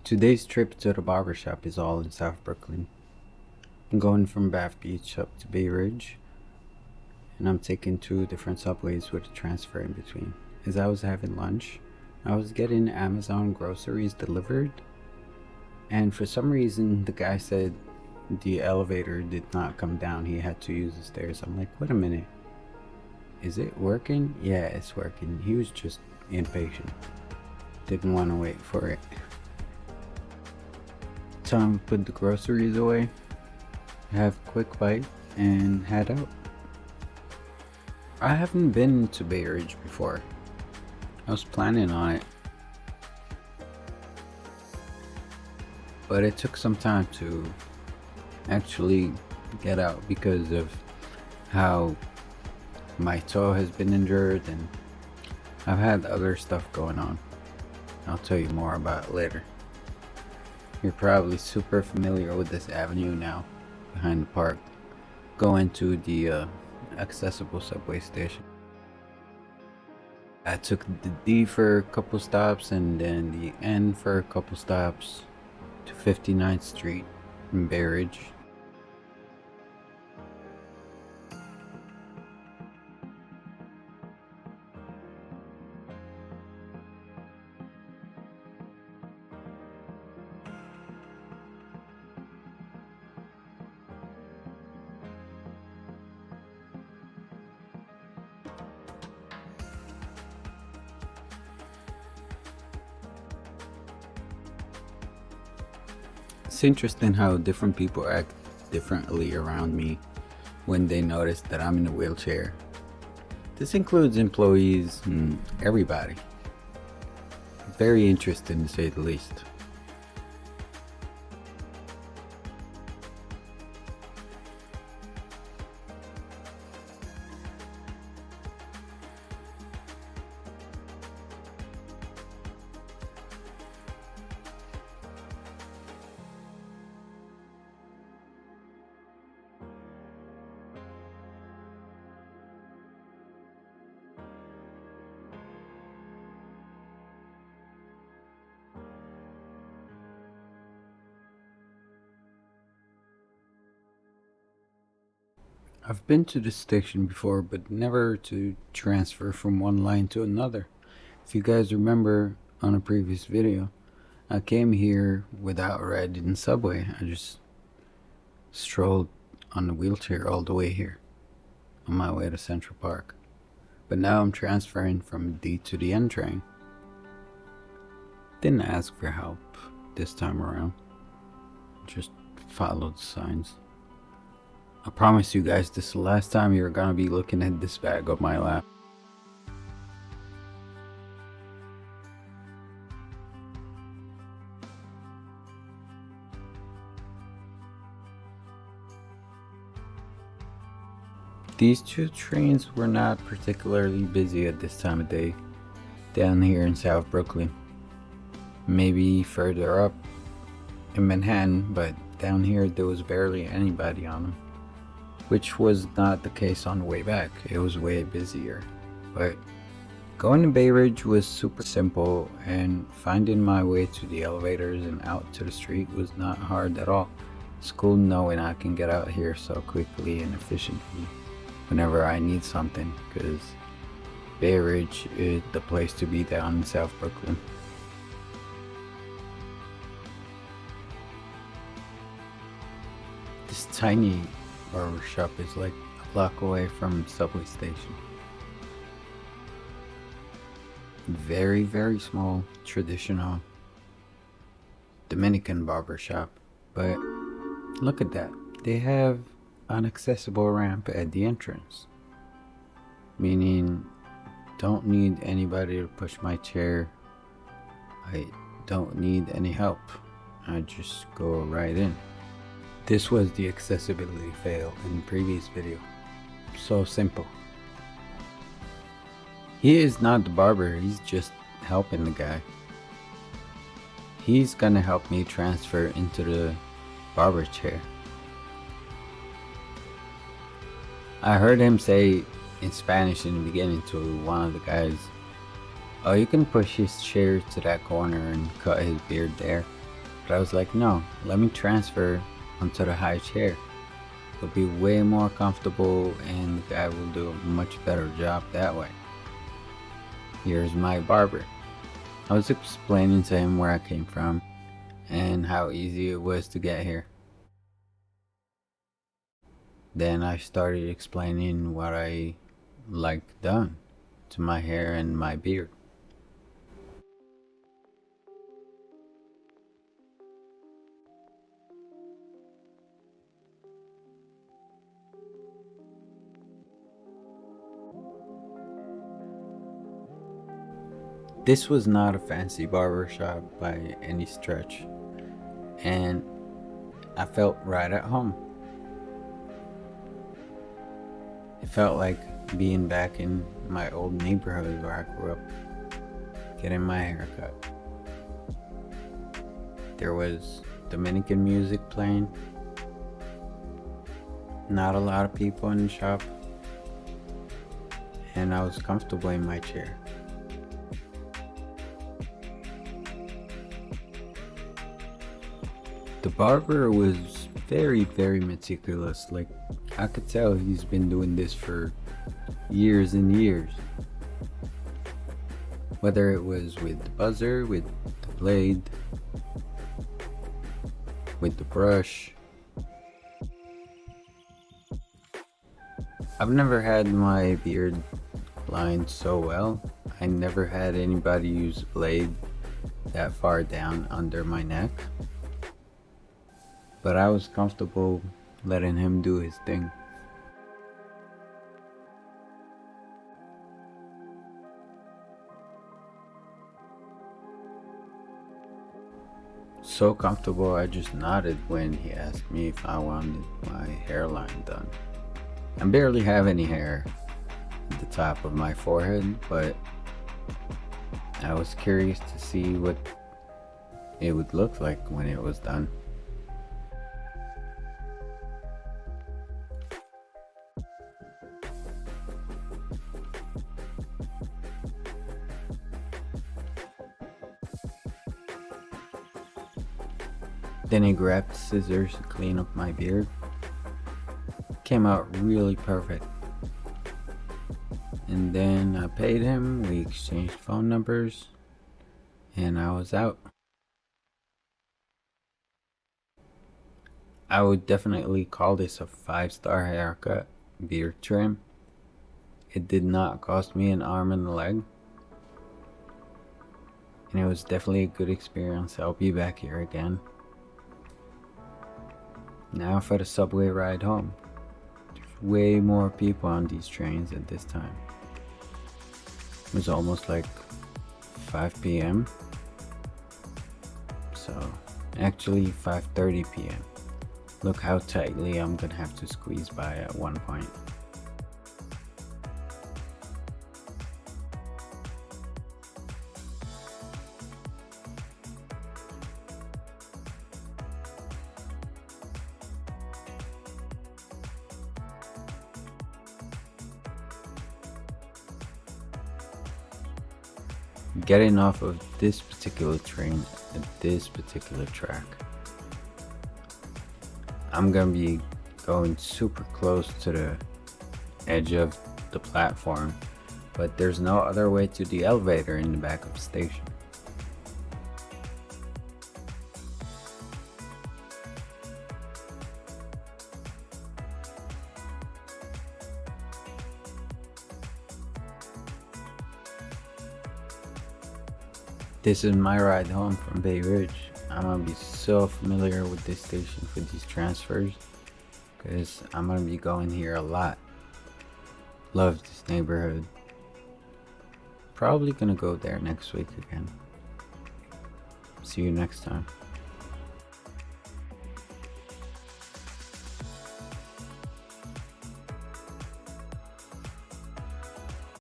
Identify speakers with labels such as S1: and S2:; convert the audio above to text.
S1: Today's trip to the barbershop is all in South Brooklyn. I'm going from Bath Beach up to Bay Ridge, and I'm taking two different subways with a transfer in between. As I was having lunch, I was getting Amazon groceries delivered, and for some reason, the guy said the elevator did not come down. He had to use the stairs. I'm like, wait a minute. Is it working? Yeah, it's working. He was just impatient. Didn't want to wait for it. Time to put the groceries away, have a quick bite, and head out. I haven't been to Bay Ridge before. I was planning on it, but it took some time to actually get out because of how my toe has been injured and I've had other stuff going on. I'll tell you more about it later. You're probably super familiar with this avenue now, behind the park, going to the accessible subway station. I took the D for a couple stops and then the N for a couple stops to 59th Street in Bay Ridge. It's interesting how different people act differently around me when they notice that I'm in a wheelchair. This includes employees and everybody. Very interesting to say the least. I've been to this station before, but never to transfer from one line to another. If you guys remember on a previous video, I came here without riding the subway. I just strolled on the wheelchair all the way here on my way to Central Park. But now I'm transferring from D to the N train. Didn't ask for help this time around. Just followed the signs. I promise you guys, this is the last time you're gonna be looking at this bag on my lap. These two trains were not particularly busy at this time of day down here in South Brooklyn. Maybe further up in Manhattan, but down here there was barely anybody on them. Which was not the case on the way back. It was way busier. But going to Bay Ridge was super simple, and finding my way to the elevators and out to the street was not hard at all. It's cool knowing I can get out here so quickly and efficiently whenever I need something, because Bay Ridge is the place to be down in South Brooklyn. This tiny barbershop is like a block away from the subway station. Very, very small, traditional Dominican barbershop. But look at that. They have an accessible ramp at the entrance. Meaning, don't need anybody to push my chair. I don't need any help. I just go right in. This was the accessibility fail in the previous video. So simple. He is not the barber, he's just helping the guy. He's gonna help me transfer into the barber chair. I heard him say in Spanish in the beginning to one of the guys, "Oh, you can push his chair to that corner and cut his beard there." But I was like, no, let me transfer onto the high chair. It'll be way more comfortable and the guy will do a much better job that way. Here's my barber. I was explaining to him where I came from and how easy it was to get here. Then I started explaining what I like done to my hair and my beard. This was not a fancy barbershop by any stretch, and I felt right at home. It felt like being back in my old neighborhood where I grew up, getting my hair cut. There was Dominican music playing, not a lot of people in the shop, and I was comfortable in my chair. The barber was very meticulous. Like, I could tell he's been doing this for years and years. Whether it was with the buzzer, with the blade, with the brush. I've never had my beard lined so well. I never had anybody use a blade that far down under my neck. But I was comfortable letting him do his thing. So comfortable, I just nodded when he asked me if I wanted my hairline done. I barely have any hair at the top of my forehead, but I was curious to see what it would look like when it was done. Then he grabbed scissors to clean up my beard. Came out really perfect. And then I paid him, we exchanged phone numbers, and I was out. I would definitely call this a 5-star haircut, beard trim. It did not cost me an arm and a leg. And it was definitely a good experience. I'll be back here again. Now for the subway ride home. There's way more people on these trains at this time. It was almost like 5 p.m. So actually 5:30 p.m. Look how tightly I'm gonna have to squeeze by at one point. Getting off of this particular train at this particular track, I'm gonna be going super close to the edge of the platform, but there's no other way to the elevator in the back of the station. This is my ride home from Bay Ridge. I'm gonna be so familiar with this station for these transfers because I'm gonna be going here a lot. Love this neighborhood. Probably gonna go there next week again. See you next time.